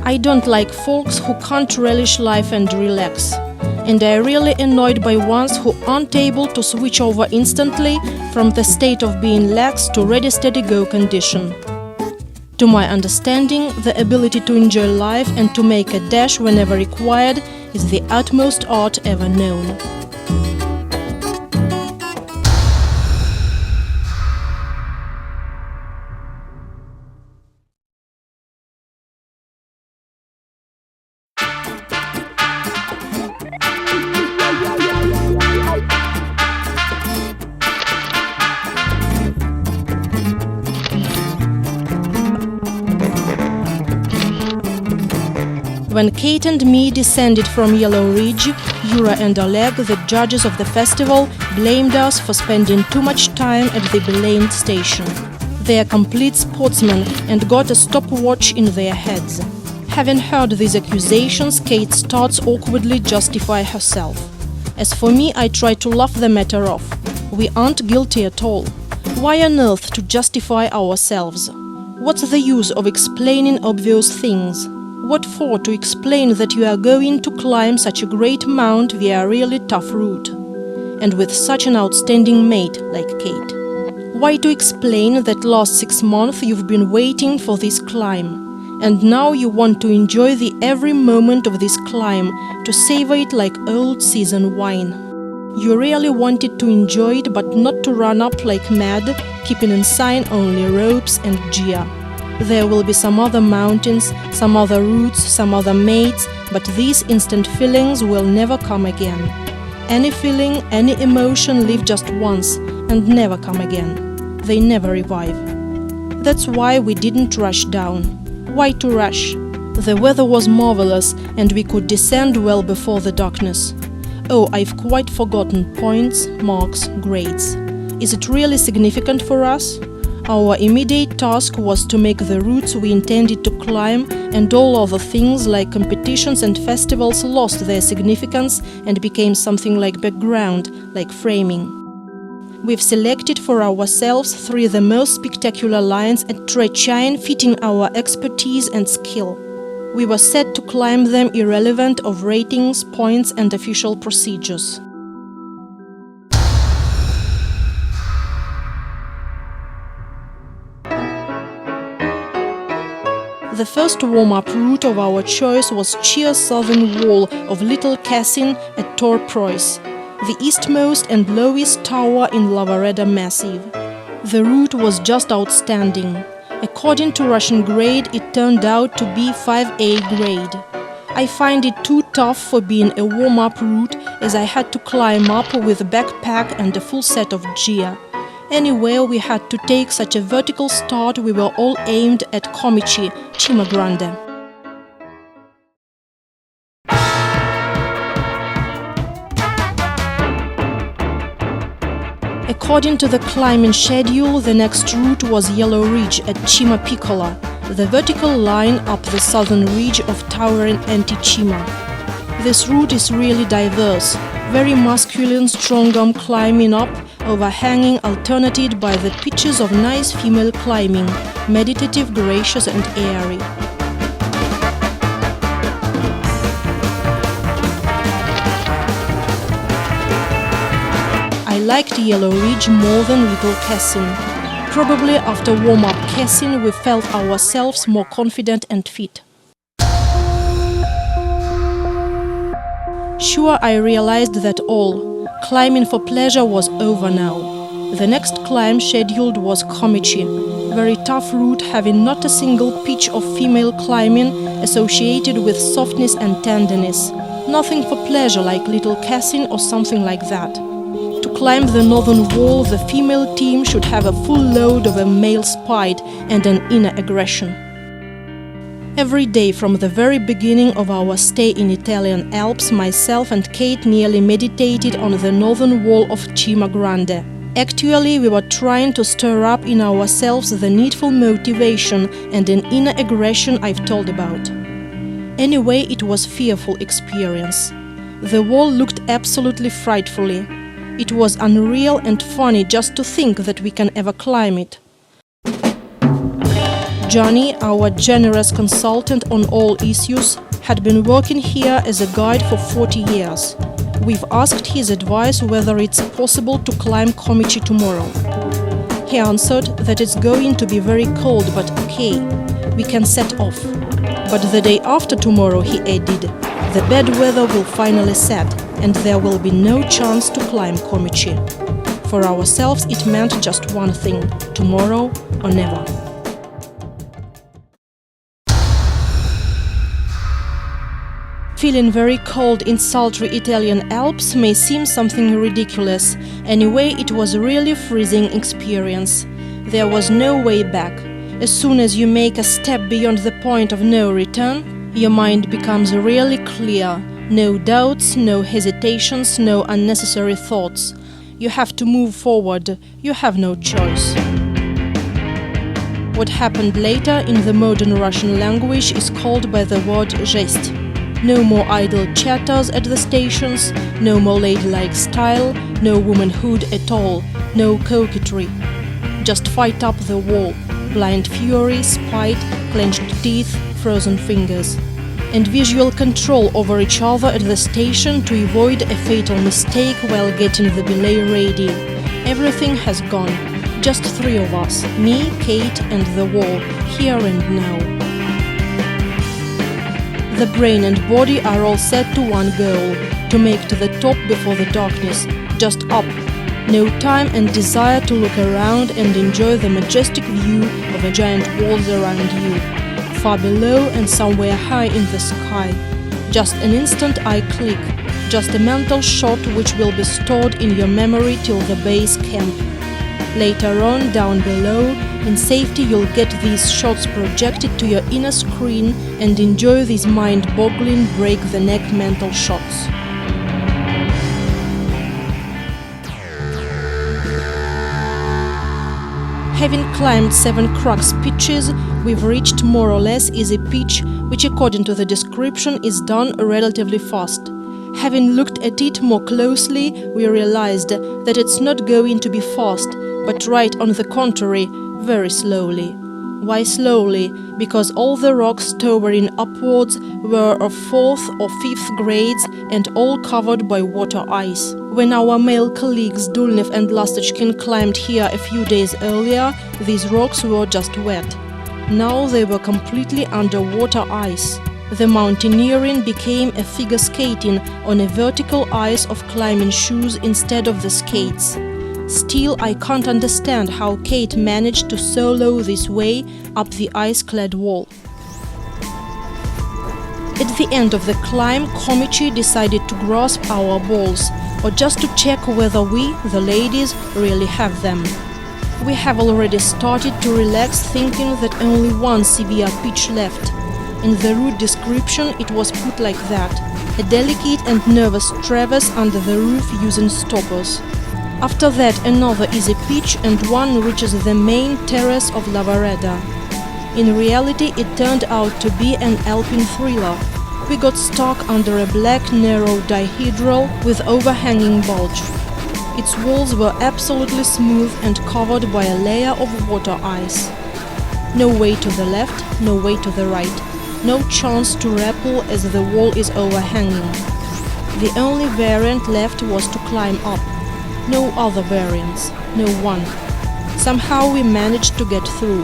I don't like folks who can't relish life and relax. And I'm really annoyed by ones who aren't able to switch over instantly from the state of being lax to ready steady go condition. To my understanding, the ability to enjoy life and to make a dash whenever required is the utmost art ever known. When Kate and me descended from Yellow Ridge, Yura and Oleg, the judges of the festival, blamed us for spending too much time at the Belamed station. They are complete sportsmen and got a stopwatch in their heads. Having heard these accusations, Kate starts awkwardly justify herself. As for me, I try to laugh the matter off. We aren't guilty at all. Why on earth to justify ourselves? What's the use of explaining obvious things? What for to explain that you are going to climb such a great mount via a really tough route? And with such an outstanding mate like Kate. Why to explain that last 6 months you've been waiting for this climb, and now you want to enjoy the every moment of this climb, to savor it like old season wine. You really wanted to enjoy it, but not to run up like mad, keeping in sight only ropes and gear. There will be some other mountains, some other routes, some other mates, but these instant feelings will never come again. Any feeling, any emotion live just once and never come again. They never revive. That's why we didn't rush down. Why to rush? The weather was marvelous and we could descend well before the darkness. Oh, I've quite forgotten points, marks, grades. Is it really significant for us? Our immediate task was to make the routes we intended to climb, and all other things like competitions and festivals lost their significance and became something like background, like framing. We've selected for ourselves 3 of the most spectacular lines at Trechin fitting our expertise and skill. We were set to climb them irrelevant of ratings, points and official procedures. The first warm-up route of our choice was sheer southern wall of Little Cassin at Tor Preuss, the eastmost and lowest tower in Lavareda Massive. The route was just outstanding. According to Russian grade, it turned out to be 5A grade. I find it too tough for being a warm-up route, as I had to climb up with a backpack and a full set of gear. Anyway, we had to take such a vertical start, we were all aimed at Komichi, Cima Grande. According to the climbing schedule, the next route was Yellow Ridge at Cima Piccola, the vertical line up the southern ridge of towering Anti-Cima. This route is really diverse, very masculine, strong arm climbing up, overhanging, alternated by the pitches of nice female climbing, meditative, gracious and airy. I liked Yellow Ridge more than Little Cassin. Probably after warm-up Cassin we felt ourselves more confident and fit. Sure, I realized that all climbing for pleasure was over now. The next climb scheduled was Komichi, very tough route having not a single pitch of female climbing associated with softness and tenderness. Nothing for pleasure like Little Cassin or something like that. To climb the northern wall, the female team should have a full load of a male spite and an inner aggression. Every day from the very beginning of our stay in Italian Alps, myself and Kate nearly meditated on the northern wall of Cima Grande. Actually, we were trying to stir up in ourselves the needful motivation and an inner aggression I've told about. Anyway, it was a fearful experience. The wall looked absolutely frightfully. It was unreal and funny just to think that we can ever climb it. Johnny, our generous consultant on all issues, had been working here as a guide for 40 years. We've asked his advice whether it's possible to climb Komichi tomorrow. He answered that it's going to be very cold, but okay, we can set off. But the day after tomorrow, he added, the bad weather will finally set, and there will be no chance to climb Komichi. For ourselves, it meant just one thing: tomorrow or never. Feeling very cold in sultry Italian Alps may seem something ridiculous. Anyway, it was a really freezing experience. There was no way back. As soon as you make a step beyond the point of no return, your mind becomes really clear. No doubts, no hesitations, no unnecessary thoughts. You have to move forward. You have no choice. What happened later in the modern Russian language is called by the word «жесть». No more idle chatters at the stations, no more ladylike style, no womanhood at all, no coquetry. Just fight up the wall, blind fury, spite, clenched teeth, frozen fingers. And visual control over each other at the station to avoid a fatal mistake while getting the belay ready. Everything has gone. Just three of us, me, Kate and the wall, here and now. The brain and body are all set to one goal, to make to the top before the darkness, just up. No time and desire to look around and enjoy the majestic view of a giant walls around you, far below and somewhere high in the sky. Just an instant eye click, just a mental shot which will be stored in your memory till the base camp. Later on, down below, in safety you'll get these shots projected to your inner screen and enjoy these mind-boggling, break-the-neck mental shots. Having climbed 7 crux pitches, we've reached more or less easy pitch, which according to the description is done relatively fast. Having looked at it more closely, we realized that it's not going to be fast, but right on the contrary, very slowly. Why slowly? Because all the rocks towering upwards were of 4th or 5th grades and all covered by water ice. When our male colleagues Dulnev and Lastочkin climbed here a few days earlier, these rocks were just wet. Now they were completely under water ice. The mountaineering became a figure skating on a vertical ice of climbing shoes instead of the skates. Still, I can't understand how Kate managed to solo this way up the ice-clad wall. At the end of the climb, Komichi decided to grasp our balls, or just to check whether we, the ladies, really have them. We have already started to relax, thinking that only one severe pitch left. In the route description it was put like that: a delicate and nervous traverse under the roof using stoppers. After that another easy pitch and one reaches the main terrace of Lavareda. In reality it turned out to be an alpine thriller. We got stuck under a black narrow dihedral with overhanging bulge. Its walls were absolutely smooth and covered by a layer of water ice. No way to the left, no way to the right. No chance to rappel as the wall is overhanging. The only variant left was to climb up. No other variants, no one. Somehow we managed to get through.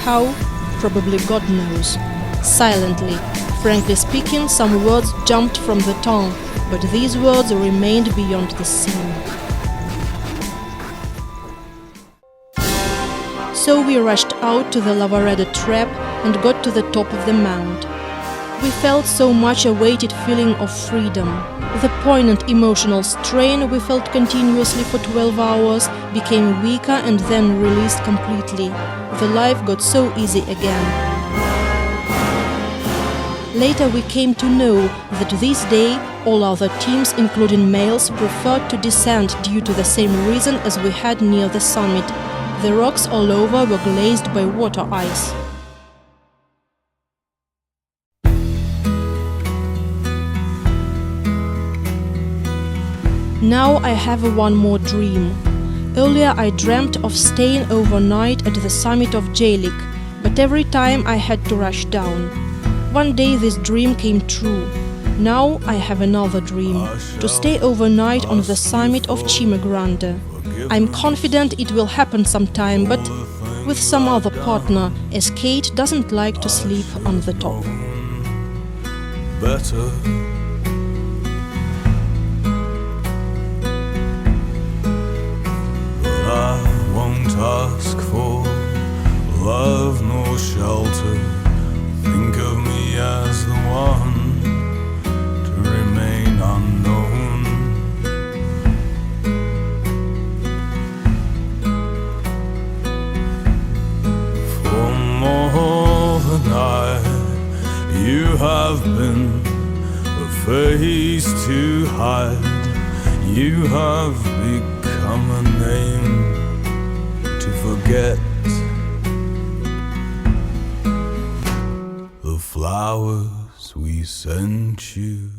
How? Probably God knows. Silently. Frankly speaking, some words jumped from the tongue, but these words remained beyond the scene. So we rushed out to the Lavareda trap and got to the top of the mount. We felt so much awaited feeling of freedom. The poignant emotional strain we felt continuously for 12 hours became weaker and then released completely. The life got so easy again. Later we came to know that this day all other teams, including males, preferred to descend due to the same reason as we had near the summit. The rocks all over were glazed by water ice. Now I have one more dream. Earlier I dreamt of staying overnight at the summit of Jalik, but every time I had to rush down. One day this dream came true. Now I have another dream, to stay overnight on the summit of Cime Grande. I'm confident it will happen sometime, but with some other partner, as Kate doesn't like to sleep on the top. Better. But I won't ask for love nor shelter. Think of me as the one to remain unknown. For more than you have been a face to hide. You have become a name to forget. The flowers we sent you.